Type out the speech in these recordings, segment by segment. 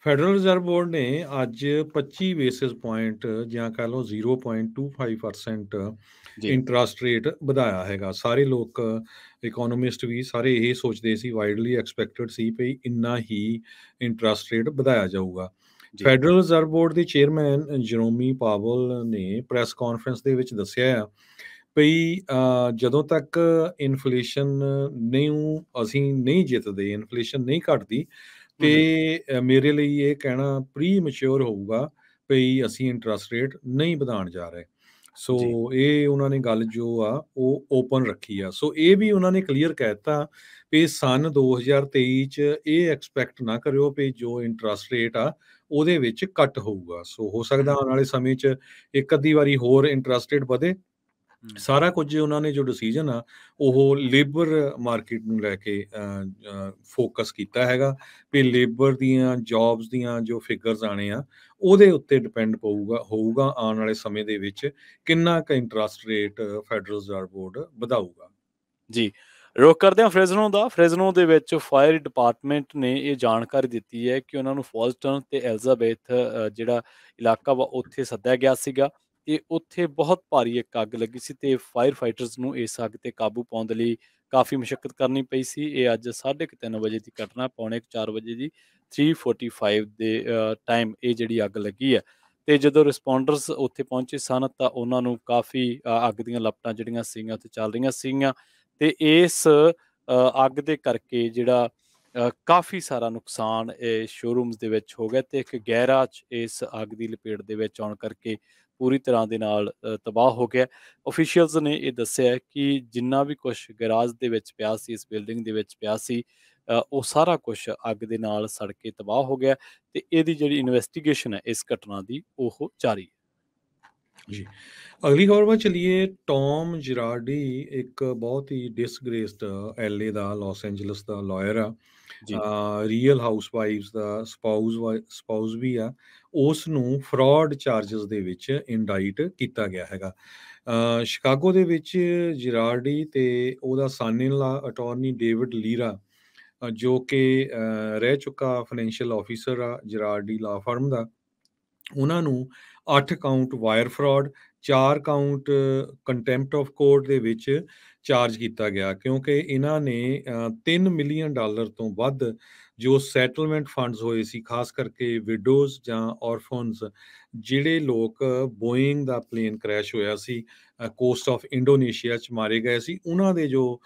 Federal Reserve board ਨੇ ਅੱਜ 25 basis point ਜਾਂ ਕਹਿ ਲਓ 0.25% ਜੀ। ਇੰਟਰਸਟ ਰੇਟ ਵਧਾਇਆ ਹੈਗਾ। ਸਾਰੇ ਲੋਕ ਇਕੋਨੋਮਿਸਟ ਵੀ ਸਾਰੇ ਇਹ ਸੋਚਦੇ ਸੀ, ਵਾਈਡਲੀ ਐਕਸਪੈਕਟਡ ਸੀ ਵੀ ਇੰਨਾ ਹੀ ਇੰਟਰਸਟ ਰੇਟ ਵਧਾਇਆ ਜਾਊਗਾ। ਜੀ। ਫੈਡਰਲ ਰਿਜ਼ਰਵ ਬੋਰਡ ਦੇ ਚੇਅਰਮੈਨ ਜਰੋਮੀ ਪਾਵਲ ਨੇ ਪ੍ਰੈਸ ਕਾਨਫਰੰਸ ਦੇ ਵਿੱਚ ਦੱਸਿਆ ਆ ਵੀ ਜਦੋਂ ਤੱਕ ਇਨਫਲੇਸ਼ਨ ਅਸੀਂ ਨਹੀਂ ਜਿੱਤਦੇ, ਇਨਫਲੇਸ਼ਨ ਨਹੀਂ ਘਟਦੀ, ਹੂੰ, ਹੂੰ। ਤੇ ਮੇਰੇ ਲਈ ਇਹ ਕਹਿਣਾ ਪ੍ਰੀਮੈਚੁਰ ਹੋਊਗਾ ਵੀ ਅਸੀਂ ਇੰਟਰਸਟ ਰੇਟ ਨਹੀਂ ਵਧਾਉਣ ਜਾ ਰਹੇ। ਸੋ ਜੀ। ਇਹ ਉਹਨਾਂ ਨੇ ਗੱਲ ਜੋ ਆ ਉਹ ਓਪਨ ਰੱਖੀ ਆ। ਸੋ ਇਹ ਵੀ ਉਹਨਾਂ ਨੇ ਕਲੀਅਰ ਕਹਿ ਦਿੱਤਾ ਵੀ ਸੰਨ 2023 ਚ ਇਹ ਐਕਸਪੈਕਟ ਨਾ ਕਰਿਓ ਵੀ ਜੋ ਇੰਟਰਸਟ ਰੇਟ ਆ ਉਹਦੇ ਵਿੱਚ ਕੱਟ ਹੋਊਗਾ। ਸੋ ਹੋ ਸਕਦਾ ਹੂੰ, ਆਉਣ ਵਾਲੇ ਸਮੇਂ 'ਚ ਇੱਕ ਅੱਧੀ ਵਾਰੀ ਹੋਰ ਇੰਟਰਸਟ ਰੇਟ ਵਧੇ। ਹੂੰ। ਸਾਰਾ ਕੁਝ ਉਹਨਾਂ ਨੇ ਜੋ ਡਿਸੀਜਨ ਆ ਉਹ ਲੇਬਰ ਮਾਰਕੀਟ ਨੂੰ ਲੈ ਕੇ ਫੋਕਸ ਕੀਤਾ ਹੈਗਾ ਵੀ ਲੇਬਰ ਦੀਆਂ ਜੌਬਸ ਦੀਆਂ ਜੋ ਫਿਗਰਸ ਆਣੇ ਆ ਉਹਦੇ ਉੱਤੇ ਡਿਪੈਂਡ ਹੋਊਗਾ ਆਉਣ ਵਾਲੇ ਸਮੇਂ ਦੇ ਵਿੱਚ ਕਿੰਨਾ ਕੁ interest rate Federal Reserve Board ਵਧਾਊਗਾ। ਜੀ। ਰੁੱਖ ਕਰਦੇ ਹਾਂ ਫ੍ਰੈਜ਼ਨੋ ਦਾ। ਫ੍ਰੈਜ਼ਨੋ ਦੇ ਵਿੱਚ ਫਾਇਰ ਡਿਪਾਰਟਮੈਂਟ ਨੇ ਇਹ ਜਾਣਕਾਰੀ ਦਿੱਤੀ ਹੈ ਕਿ ਉਹਨਾਂ ਨੂੰ ਫਾਲਸਟਨ ਤੇ ਐਲਿਜ਼ਾਬੈਥ ਜਿਹੜਾ ਇਲਾਕਾ ਵਾ ਉੱਥੇ ਸੱਦਿਆ ਗਿਆ ਸੀਗਾ ਤੇ ਉੱਥੇ ਬਹੁਤ ਭਾਰੀ ਇੱਕ ਅੱਗ ਲੱਗੀ ਸੀ ਤੇ ਫਾਇਰ ਫਾਈਟਰਸ ਨੂੰ ਇਸ ਅੱਗ ਤੇ ਕਾਬੂ ਪਾਉਣ ਦੇ ਲਈ ਕਾਫੀ ਮੁਸ਼ਕਲ ਕਰਨੀ ਪਈ ਸੀ। ਇਹ ਅੱਜ 3:30 ਵਜੇ ਦੀ ਘਟਨਾ, ਪੌਣੇ 4 ਵਜੇ ਦੀ 3:45 ਦੇ ਟਾਈਮ ਇਹ ਜਿਹੜੀ ਅੱਗ ਲੱਗੀ ਹੈ। ਤੇ ਜਦੋਂ ਰਿਸਪੌਂਡਰਸ ਉੱਥੇ ਪਹੁੰਚੇ ਸਨ ਤਾਂ ਉਹਨਾਂ ਨੂੰ ਕਾਫੀ ਅੱਗ ਦੀਆਂ ਲਪਟਾਂ ਜਿਹੜੀਆਂ ਸੀਗੀਆਂ ਉੱਥੇ ਚੱਲ ਰਹੀਆਂ ਸੀਗੀਆਂ ਤੇ ਇਸ ਅੱਗ ਦੇ ਕਰਕੇ ਜਿਹੜਾ ਕਾਫੀ ਸਾਰਾ ਨੁਕਸਾਨ ਸ਼ੋਰੂਮਸ ਦੇ ਵਿੱਚ ਹੋ ਗਿਆ ਤੇ ਇੱਕ ਗੈਰਾਜ ਇਸ ਅੱਗ ਦੀ ਲਪੇਟ ਦੇ ਵਿੱਚ ਆਉਣ ਕਰਕੇ ਪੂਰੀ ਤਰ੍ਹਾਂ ਦੇ ਨਾਲ ਤਬਾਹ ਹੋ ਗਿਆ। ਆਫੀਸ਼ੀਅਲਸ ਨੇ ਇਹ ਦੱਸਿਆ ਕਿ ਜਿੰਨਾ ਵੀ ਕੁਝ ਗੈਰਾਜ ਦੇ ਵਿੱਚ ਪਿਆ ਸੀ, ਇਸ ਬਿਲਡਿੰਗ ਦੇ ਵਿੱਚ ਪਿਆ ਸੀ, ਉਹ ਸਾਰਾ ਕੁਝ ਅੱਗ ਦੇ ਨਾਲ ਸੜ ਕੇ ਤਬਾਹ ਹੋ ਗਿਆ ਤੇ ਇਹਦੀ ਜਿਹੜੀ ਇਨਵੈਸਟੀਗੇਸ਼ਨ ਹੈ ਇਸ ਘਟਨਾ ਦੀ ਉਹ ਜਾਰੀ ਹੈ। ਜੀ। ਅਗਲੀ ਖਬਰ ਵੱਲ ਚਲੀਏ। ਟੌਮ ਜਿਰਾਰਡੀ ਇੱਕ ਬਹੁਤ ਹੀ ਡਿਸਗ੍ਰੇਸਡ ਐਲਏ ਦਾ, ਲਾਸ ਐਂਜਲਸ ਦਾ ਲਾਇਰ ਆ। ਜੀ। ਰੀਅਲ ਹਾਊਸਵਾਈਵਸ ਦਾ ਸਪਾਊਸ ਵੀ ਆ। ਉਸ ਨੂੰ ਫਰਾਡ ਚਾਰजेस ਦੇ ਵਿੱਚ ਇੰਡਾਈਟ ਕੀਤਾ ਗਿਆ ਹੈਗਾ। ਸ਼ਿਕਾਗੋ ਦੇ ਵਿੱਚ ਜਿਰਾਰਡੀ ਤੇ ਉਹਦਾ ਸਨ ਇਨ ਲਾ ਅਟਾਰਨੀ ਡੇਵਿਡ ਲੀਰਾ, ਜੋ ਕਿ ਰਹਿ ਚੁੱਕਾ ਫਾਈਨੈਂਸ਼ੀਅਲ ਆਫੀਸਰ ਆ ਜਿਰਾਰਡੀ ਲਾ ਫਰਮ ਦਾ, ਉਹਨਾਂ ਨੂੰ 8 count wire fraud, 4 count contempt of court ਦੇ ਵਿੱਚ ਚਾਰਜ ਕੀਤਾ ਗਿਆ ਕਿਉਂਕਿ ਇਹਨਾਂ ਨੇ $3 ਮਿਲੀਅਨ ਤੋਂ ਵੱਧ ਜੋ ਸੈਟਲਮੈਂਟ ਫੰਡਸ ਹੋਏ ਸੀ, ਖਾਸ ਕਰਕੇ ਵਿਡੋਜ਼ ਜਾਂ ਔਰਫਨਸ, ਜਿਹੜੇ ਲੋਕ ਬੋਇੰਗ ਦਾ ਪਲੇਨ ਕ੍ਰੈਸ਼ ਹੋਇਆ ਸੀ ਕੋਸਟ ਆਫ ਇੰਡੋਨੇਸ਼ੀਆ 'ਚ ਮਾਰੇ ਗਏ ਸੀ, ਉਹਨਾਂ ਦੇ ਜੋ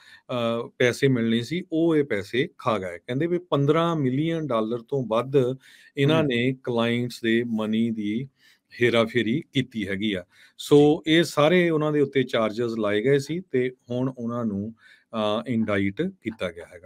ਪੈਸੇ ਮਿਲਣੇ ਸੀ ਉਹ ਇਹ ਪੈਸੇ ਖਾ ਗਏ। ਕਹਿੰਦੇ ਵੀ $15 ਮਿਲੀਅਨ ਤੋਂ ਵੱਧ ਇਹਨਾਂ ਹੂੰ। ਨੇ ਕਲਾਇੰਟਸ ਦੇ ਮਨੀ ਦੀ ਹੇਰਾਫੇਰੀ ਕੀਤੀ ਹੈਗੀ ਆ। ਸੋ ਜੀ। ਇਹ ਸਾਰੇ ਉਹਨਾਂ ਦੇ ਉੱਤੇ ਚਾਰजेस ਲਾਏ ਗਏ ਸੀ ਤੇ ਹੁਣ ਉਹਨਾਂ ਨੂੰ ਇੰਡਾਈਟ ਕੀਤਾ ਗਿਆ ਹੈਗਾ।